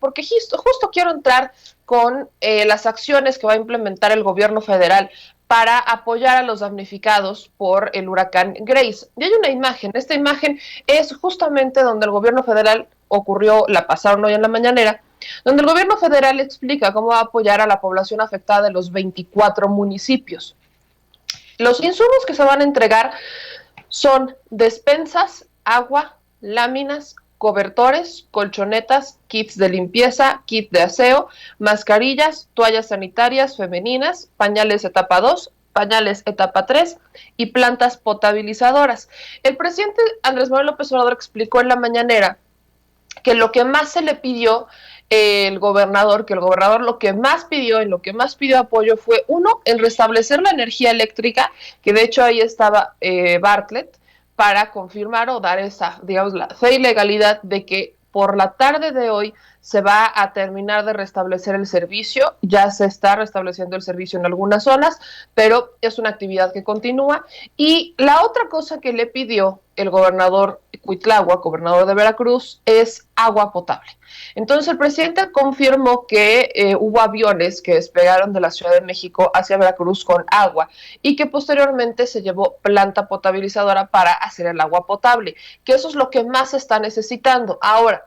porque justo quiero entrar con las acciones que va a implementar el gobierno federal para apoyar a los damnificados por el huracán Grace. Y hay una imagen, esta imagen es justamente donde el gobierno federal la pasaron hoy en la mañanera, donde el gobierno federal explica cómo va a apoyar a la población afectada de los 24 municipios. Los insumos que se van a entregar son despensas, agua, láminas, cobertores, colchonetas, kits de limpieza, kit de aseo, mascarillas, toallas sanitarias femeninas, pañales etapa 2, pañales etapa 3 y plantas potabilizadoras. El presidente Andrés Manuel López Obrador explicó en la mañanera que lo que más se le pidió que el gobernador lo que más pidió, en lo que más pidió apoyo fue, uno, el restablecer la energía eléctrica, que de hecho ahí estaba Bartlett, para confirmar o dar esa, digamos, la fe y legalidad de que por la tarde de hoy se va a terminar de restablecer el servicio. Ya se está restableciendo el servicio en algunas zonas, pero es una actividad que continúa. Y la otra cosa que le pidió el gobernador Cuitláhuac, gobernador de Veracruz, es agua potable. Entonces el presidente confirmó que hubo aviones que despegaron de la Ciudad de México hacia Veracruz con agua y que posteriormente se llevó planta potabilizadora para hacer el agua potable, que eso es lo que más se está necesitando. Ahora,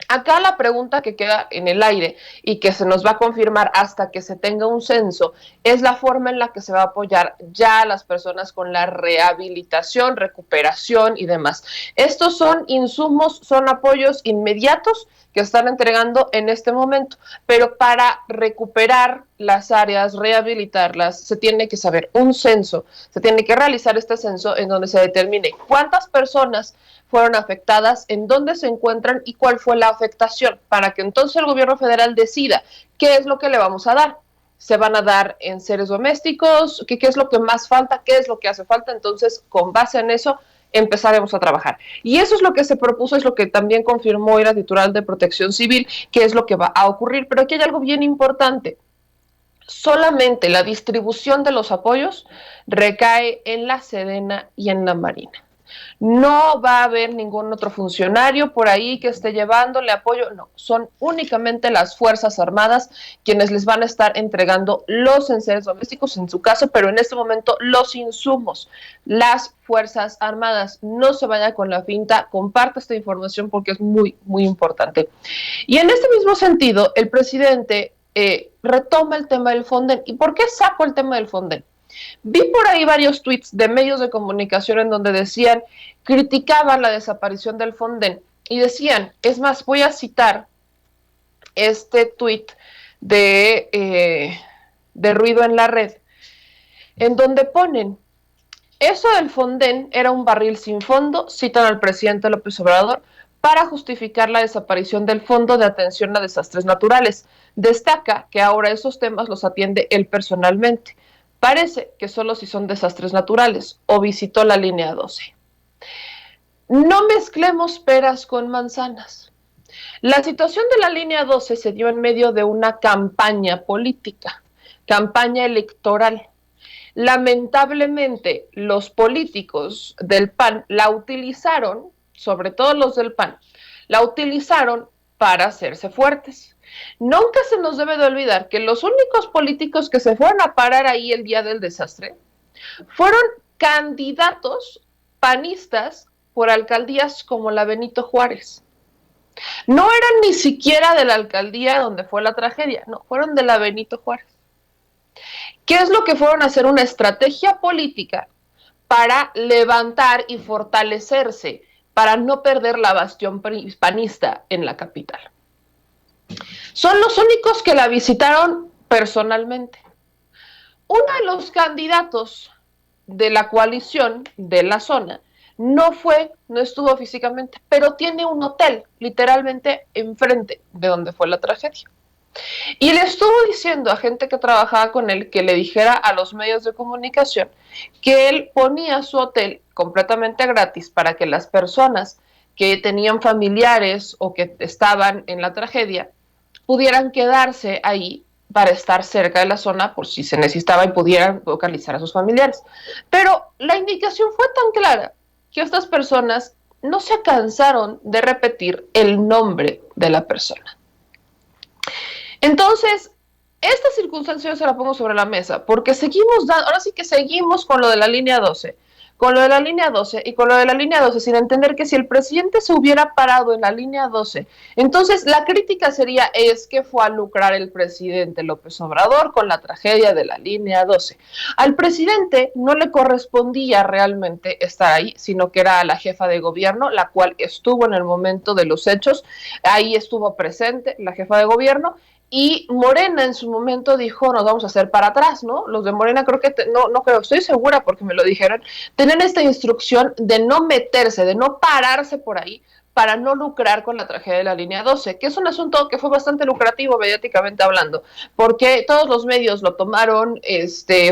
acá la pregunta que queda en el aire y que se nos va a confirmar hasta que se tenga un censo es la forma en la que se va a apoyar ya a las personas con la rehabilitación, recuperación y demás. Estos son insumos, son apoyos inmediatos que están entregando en este momento, pero para recuperar las áreas, rehabilitarlas, se tiene que saber un censo, se tiene que realizar este censo en donde se determine cuántas personas fueron afectadas, en dónde se encuentran y cuál fue la afectación, para que entonces el gobierno federal decida qué es lo que le vamos a dar. Se van a dar en seres domésticos, qué es lo que más falta, qué es lo que hace falta, entonces con base en eso empezaremos a trabajar. Y eso es lo que se propuso, es lo que también confirmó la titular de Protección Civil, que es lo que va a ocurrir. Pero aquí hay algo bien importante. Solamente la distribución de los apoyos recae en la Sedena y en la Marina. No va a haber ningún otro funcionario por ahí que esté llevándole apoyo, no, son únicamente las Fuerzas Armadas quienes les van a estar entregando los enseres domésticos en su caso, pero en este momento los insumos, las Fuerzas Armadas. No se vaya con la finta, comparte esta información porque es muy, muy importante. Y en este mismo sentido, el presidente retoma el tema del Fonden. ¿Y por qué saco el tema del Fonden? Vi por ahí varios tweets de medios de comunicación en donde decían, criticaban la desaparición del Fonden y decían, es más, voy a citar este tweet de Ruido en la Red, en donde ponen, eso del Fonden era un barril sin fondo, citan al presidente López Obrador, para justificar la desaparición del Fondo de Atención a Desastres Naturales. Destaca que ahora esos temas los atiende él personalmente. Parece que solo si son desastres naturales o visitó la línea 12. No mezclemos peras con manzanas. La situación de la línea 12 se dio en medio de una campaña política, campaña electoral. Lamentablemente, los políticos del PAN la utilizaron, sobre todo los del PAN, la utilizaron para hacerse fuertes. Nunca se nos debe de olvidar que los únicos políticos que se fueron a parar ahí el día del desastre fueron candidatos panistas por alcaldías como la Benito Juárez. No eran ni siquiera de la alcaldía donde fue la tragedia, no, fueron de la Benito Juárez. ¿Qué es lo que fueron a hacer? Una estrategia política para levantar y fortalecerse, para no perder la bastión panista en la capital. Son los únicos que la visitaron personalmente. Uno de los candidatos de la coalición de la zona no estuvo físicamente, pero tiene un hotel literalmente enfrente de donde fue la tragedia. Y le estuvo diciendo a gente que trabajaba con él que le dijera a los medios de comunicación que él ponía su hotel completamente gratis para que las personas que tenían familiares o que estaban en la tragedia pudieran quedarse ahí para estar cerca de la zona por si se necesitaba y pudieran localizar a sus familiares. Pero la indicación fue tan clara que estas personas no se cansaron de repetir el nombre de la persona. Entonces, esta circunstancia yo se la pongo sobre la mesa, porque ahora sí que seguimos con lo de la línea 12, con lo de la línea 12 y con lo de la línea 12, sin entender que si el presidente se hubiera parado en la línea 12, entonces la crítica sería, es que fue a lucrar el presidente López Obrador con la tragedia de la línea 12. Al presidente no le correspondía realmente estar ahí, sino que era la jefa de gobierno, la cual estuvo en el momento de los hechos, ahí estuvo presente la jefa de gobierno, y Morena en su momento dijo, nos vamos a hacer para atrás, ¿no? Los de Morena creo que, no creo, estoy segura porque me lo dijeron, tenían esta instrucción de no meterse, de no pararse por ahí para no lucrar con la tragedia de la línea 12, que es un asunto que fue bastante lucrativo mediáticamente hablando, porque todos los medios lo tomaron,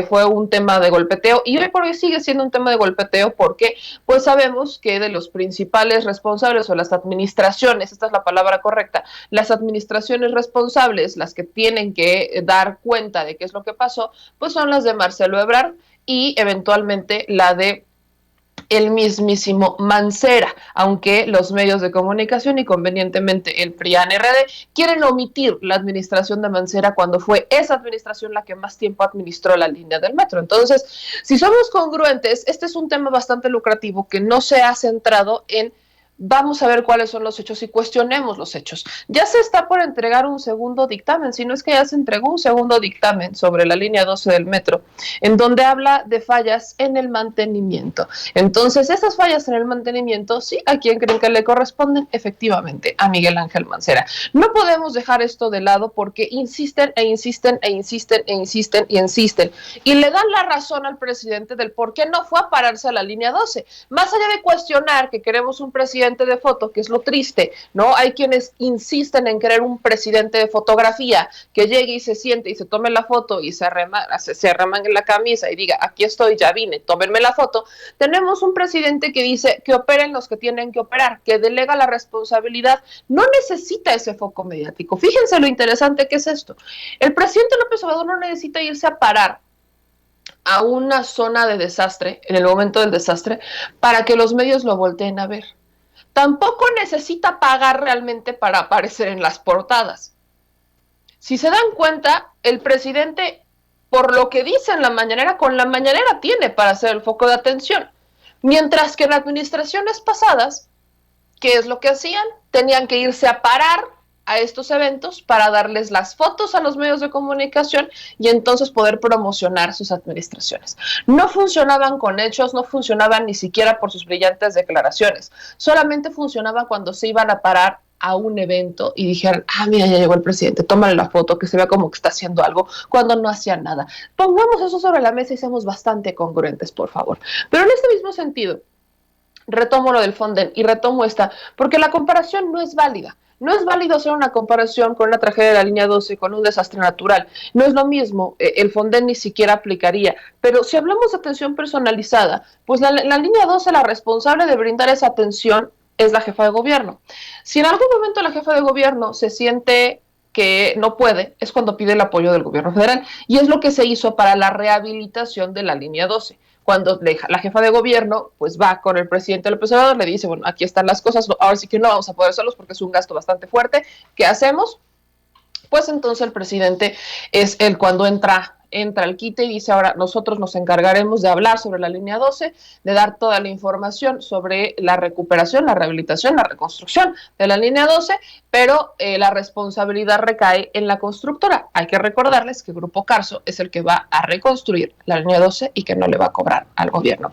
fue un tema de golpeteo, y hoy por hoy sigue siendo un tema de golpeteo porque pues sabemos que de los principales responsables o las administraciones, esta es la palabra correcta, las administraciones responsables, las que tienen que dar cuenta de qué es lo que pasó, pues son las de Marcelo Ebrard y eventualmente la de el mismísimo Mancera, aunque los medios de comunicación y convenientemente el PRIAN-RD quieren omitir la administración de Mancera cuando fue esa administración la que más tiempo administró la línea del metro. Entonces, si somos congruentes, este es un tema bastante lucrativo que no se ha centrado en vamos a ver cuáles son los hechos y cuestionemos los hechos. Ya se está por entregar un segundo dictamen, si no es que ya se entregó un segundo dictamen sobre la línea 12 del metro, en donde habla de fallas en el mantenimiento. Entonces, esas fallas en el mantenimiento, sí, ¿a quién creen que le corresponden? Efectivamente, a Miguel Ángel Mancera. No podemos dejar esto de lado porque insisten e insisten e insisten e insisten y insisten. Y le dan la razón al presidente del por qué no fue a pararse a la línea 12. Más allá de cuestionar que queremos un presidente de foto, que es lo triste, ¿no? Hay quienes insisten en querer un presidente de fotografía que llegue y se siente y se tome la foto y se arremangue la camisa y diga, aquí estoy, ya vine, tómenme la foto. Tenemos un presidente que dice que operen los que tienen que operar, que delega la responsabilidad, no necesita ese foco mediático. Fíjense lo interesante que es esto. El presidente López Obrador no necesita irse a parar a una zona de desastre, en el momento del desastre, para que los medios lo volteen a ver. Tampoco necesita pagar realmente para aparecer en las portadas. Si se dan cuenta, el presidente, por lo que dice en la mañanera, con la mañanera tiene para ser el foco de atención. Mientras que en administraciones pasadas, ¿qué es lo que hacían? Tenían que irse a parar a estos eventos para darles las fotos a los medios de comunicación y entonces poder promocionar sus administraciones. No funcionaban con hechos, no funcionaban ni siquiera por sus brillantes declaraciones, solamente funcionaba cuando se iban a parar a un evento y dijeran, mira, ya llegó el presidente, tómale la foto, que se vea como que está haciendo algo, cuando no hacía nada. Pongamos eso sobre la mesa y seamos bastante congruentes, por favor. Pero en este mismo sentido, retomo lo del Fonden y retomo esta, porque la comparación no es válida. No es válido hacer una comparación con una tragedia de la línea 12, con un desastre natural. No es lo mismo, el Fonden ni siquiera aplicaría. Pero si hablamos de atención personalizada, pues la línea 12, la responsable de brindar esa atención es la jefa de gobierno. Si en algún momento la jefa de gobierno se siente que no puede, es cuando pide el apoyo del gobierno federal. Y es lo que se hizo para la rehabilitación de la línea 12. Cuando la jefa de gobierno pues va con el presidente López Obrador, le dice, bueno, aquí están las cosas, ahora sí que no vamos a poder hacerlos porque es un gasto bastante fuerte, ¿qué hacemos? Pues entonces el presidente es el cuando entra al quite y dice, ahora nosotros nos encargaremos de hablar sobre la línea 12, de dar toda la información sobre la recuperación, la rehabilitación, la reconstrucción de la línea 12, pero la responsabilidad recae en la constructora. Hay que recordarles que Grupo Carso es el que va a reconstruir la línea 12 y que no le va a cobrar al gobierno.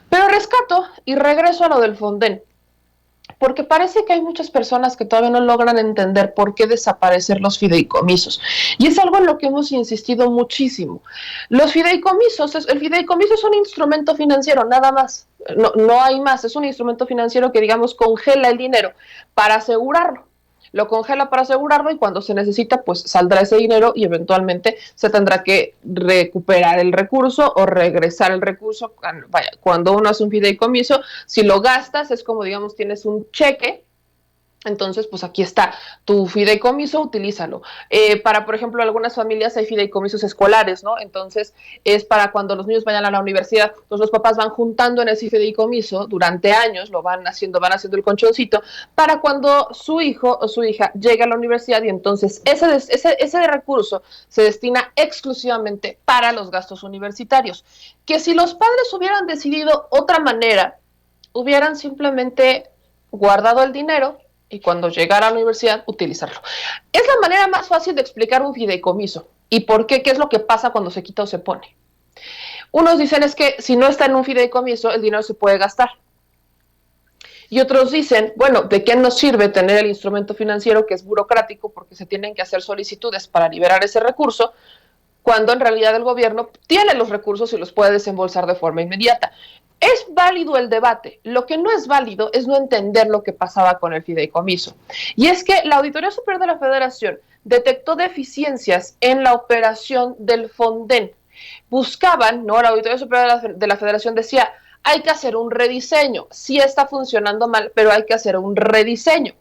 Pero rescato y regreso a lo del Fonden, porque parece que hay muchas personas que todavía no logran entender por qué desaparecer los fideicomisos. Y es algo en lo que hemos insistido muchísimo. Los fideicomisos, el fideicomiso es un instrumento financiero, nada más. No hay más, es un instrumento financiero que, digamos, congela el dinero para asegurarlo. Lo congela para asegurarlo y cuando se necesita, pues saldrá ese dinero y eventualmente se tendrá que recuperar el recurso o regresar el recurso. Vaya, cuando uno hace un fideicomiso, si lo gastas es como, digamos, tienes un cheque Entonces, pues aquí está tu fideicomiso, utilízalo. Para, por ejemplo, algunas familias hay fideicomisos escolares, ¿no? Entonces, es para cuando los niños vayan a la universidad, pues los papás van juntando en ese fideicomiso durante años, lo van haciendo el conchoncito, para cuando su hijo o su hija llegue a la universidad y entonces ese recurso se destina exclusivamente para los gastos universitarios. Que si los padres hubieran decidido otra manera, hubieran simplemente guardado el dinero y cuando llegara a la universidad utilizarlo. Es la manera más fácil de explicar un fideicomiso y por qué, qué es lo que pasa cuando se quita o se pone. Unos dicen es que si no está en un fideicomiso, el dinero se puede gastar. Y otros dicen, bueno, ¿de qué nos sirve tener el instrumento financiero que es burocrático porque se tienen que hacer solicitudes para liberar ese recurso cuando en realidad el gobierno tiene los recursos y los puede desembolsar de forma inmediata? Es válido el debate. Lo que no es válido es no entender lo que pasaba con el fideicomiso. Y es que la Auditoría Superior de la Federación detectó deficiencias en la operación del Fonden. Buscaban, ¿no? La Auditoría Superior de la Federación decía, hay que hacer un rediseño. Sí está funcionando mal, pero hay que hacer un rediseño.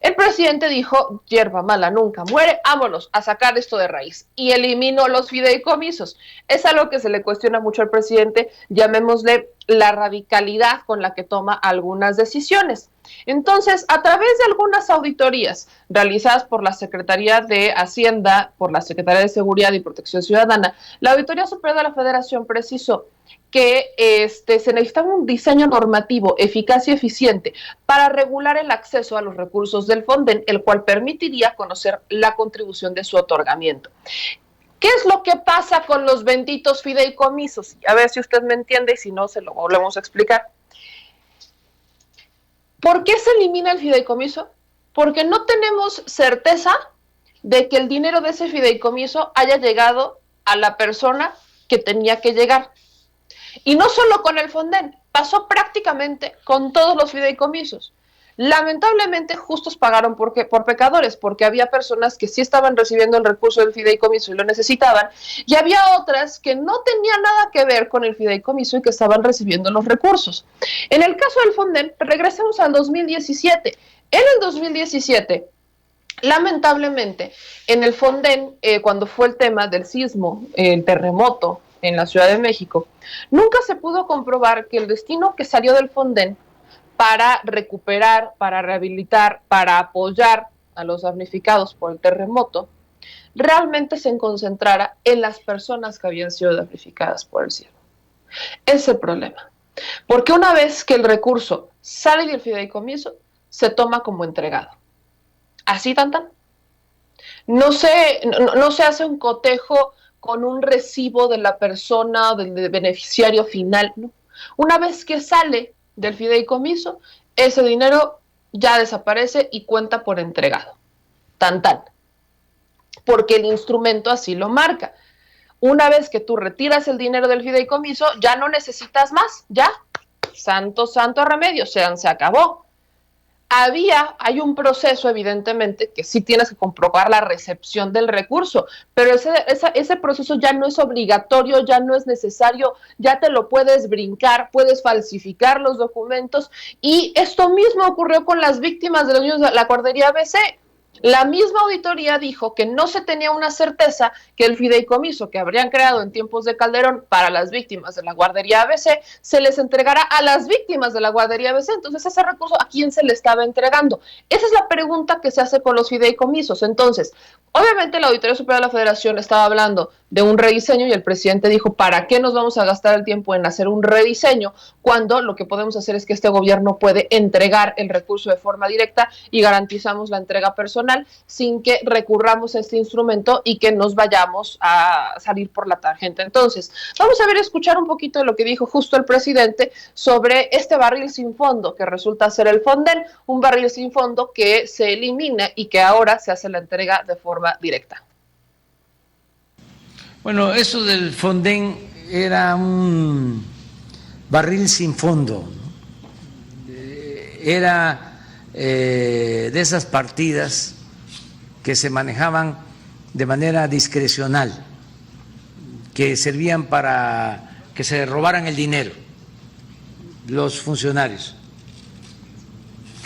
El presidente dijo, hierba mala nunca muere, vámonos a sacar esto de raíz. Y eliminó los fideicomisos. Es algo que se le cuestiona mucho al presidente, llamémosle la radicalidad con la que toma algunas decisiones. Entonces, a través de algunas auditorías realizadas por la Secretaría de Hacienda, por la Secretaría de Seguridad y Protección Ciudadana, la Auditoría Superior de la Federación precisó que se necesitaba un diseño normativo eficaz y eficiente para regular el acceso a los recursos del Fonden, el cual permitiría conocer la contribución de su otorgamiento. ¿Qué es lo que pasa con los benditos fideicomisos? A ver si usted me entiende y si no, se lo volvemos a explicar. ¿Por qué se elimina el fideicomiso? Porque no tenemos certeza de que el dinero de ese fideicomiso haya llegado a la persona que tenía que llegar. Y no solo con el Fonden, pasó prácticamente con todos los fideicomisos. Lamentablemente, justos pagaron por pecadores, porque había personas que sí estaban recibiendo el recurso del fideicomiso y lo necesitaban, y había otras que no tenían nada que ver con el fideicomiso y que estaban recibiendo los recursos. En el caso del Fonden, regresemos al 2017. En el 2017, lamentablemente, en el Fonden, cuando fue el tema del sismo, el terremoto en la Ciudad de México, nunca se pudo comprobar que el destino que salió del Fonden para recuperar, para rehabilitar, para apoyar a los damnificados por el terremoto, realmente se concentrara en las personas que habían sido damnificadas por el sismo. Ese es el problema. Porque una vez que el recurso sale del fideicomiso, se toma como entregado. Así tan. No se hace un cotejo con un recibo de la persona, del beneficiario final, ¿no? Una vez que sale del fideicomiso, ese dinero ya desaparece y cuenta por entregado. Tan. Porque el instrumento así lo marca. Una vez que tú retiras el dinero del fideicomiso, ya no necesitas más, ya. Santo remedio, se acabó. Hay un proceso, evidentemente, que sí tienes que comprobar la recepción del recurso, pero ese proceso ya no es obligatorio, ya no es necesario, ya te lo puedes brincar, puedes falsificar los documentos, y esto mismo ocurrió con las víctimas de los niños de la guardería ABC. La misma auditoría dijo que no se tenía una certeza que el fideicomiso que habrían creado en tiempos de Calderón para las víctimas de la guardería ABC se les entregara a las víctimas de la guardería ABC. Entonces, ese recurso, ¿a quién se le estaba entregando? Esa es la pregunta que se hace con los fideicomisos. Entonces, obviamente la Auditoría Superior de la Federación estaba hablando de un rediseño y el presidente dijo, ¿para qué nos vamos a gastar el tiempo en hacer un rediseño cuando lo que podemos hacer es que este gobierno puede entregar el recurso de forma directa y garantizamos la entrega personal sin que recurramos a este instrumento y que nos vayamos a salir por la tangente? Entonces, vamos a ver, escuchar un poquito de lo que dijo justo el presidente sobre este barril sin fondo que resulta ser el Fonden, un barril sin fondo que se elimina y que ahora se hace la entrega de forma directa. Bueno, eso del Fonden era un barril sin fondo, era de esas partidas que se manejaban de manera discrecional, que servían para que se robaran el dinero los funcionarios.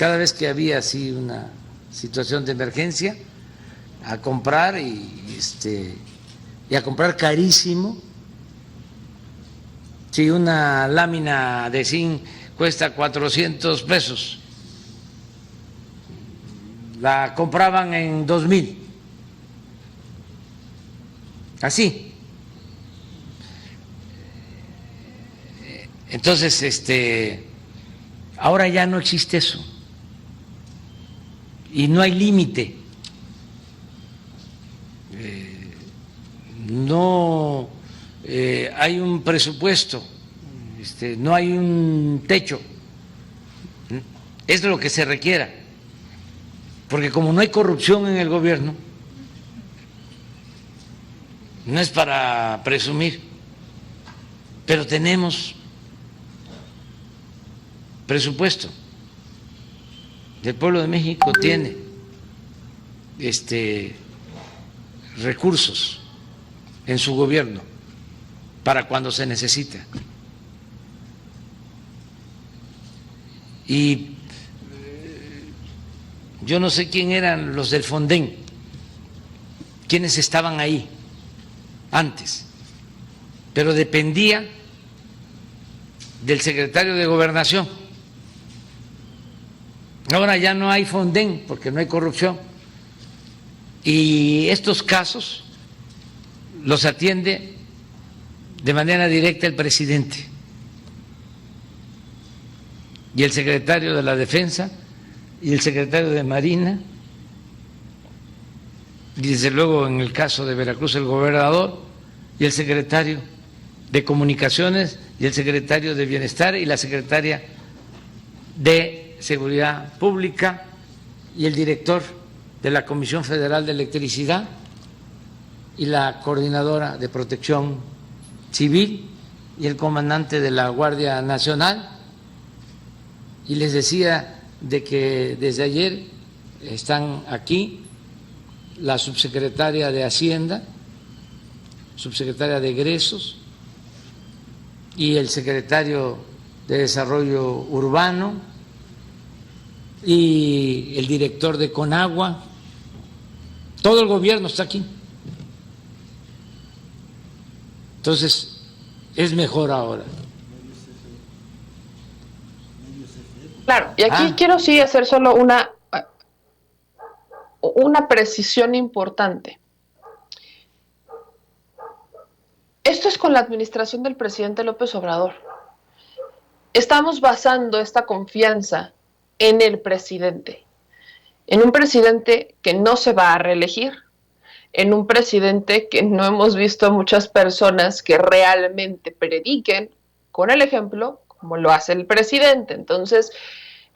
cada vez que había así una situación de emergencia, a comprar y a comprar carísimo. Si una lámina de zinc cuesta 400 pesos, la compraban en 2,000. Así. Entonces, ahora ya no existe eso. Y no hay límite. No hay un presupuesto, no hay un techo. Es lo que se requiera. Porque como no hay corrupción en el gobierno, no es para presumir, pero tenemos presupuesto. El pueblo de México tiene recursos en su gobierno para cuando se necesita. Y yo no sé quién eran los del Fonden, quiénes estaban ahí antes, pero dependía del secretario de Gobernación. Ahora ya no hay Fonden porque no hay corrupción, y estos casos los atiende de manera directa el presidente y el secretario de la Defensa y el secretario de Marina, y desde luego en el caso de Veracruz el gobernador y el secretario de Comunicaciones y el secretario de Bienestar y la secretaria de Seguridad Pública y el director de la Comisión Federal de Electricidad y la coordinadora de Protección Civil y el comandante de la Guardia Nacional. Y les decía de que desde ayer están aquí la subsecretaria de Hacienda, subsecretaria de Egresos y el secretario de Desarrollo Urbano y el director de Conagua. Todo el gobierno está aquí. Entonces, es mejor ahora. Claro, y aquí quiero sí hacer solo una precisión importante. Esto es con la administración del presidente López Obrador. Estamos basando esta confianza en el presidente, en un presidente que no se va a reelegir, en un presidente que no hemos visto muchas personas que realmente prediquen con el ejemplo como lo hace el presidente. Entonces,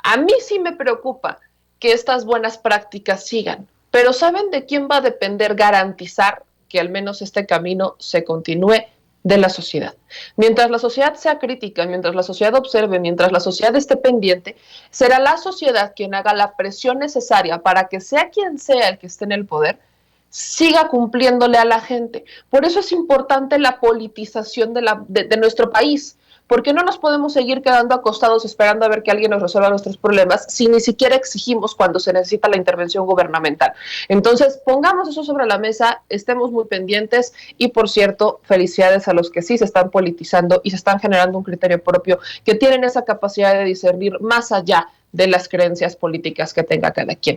a mí sí me preocupa que estas buenas prácticas sigan, pero ¿saben de quién va a depender garantizar que al menos este camino se continúe? De la sociedad. Mientras la sociedad sea crítica, mientras la sociedad observe, mientras la sociedad esté pendiente, será la sociedad quien haga la presión necesaria para que sea quien sea el que esté en el poder, siga cumpliéndole a la gente. Por eso es importante la politización de nuestro país, porque no nos podemos seguir quedando acostados esperando a ver que alguien nos resuelva nuestros problemas si ni siquiera exigimos cuando se necesita la intervención gubernamental. Entonces, pongamos eso sobre la mesa, estemos muy pendientes y, por cierto, felicidades a los que sí se están politizando y se están generando un criterio propio, que tienen esa capacidad de discernir más allá de las creencias políticas que tenga cada quien.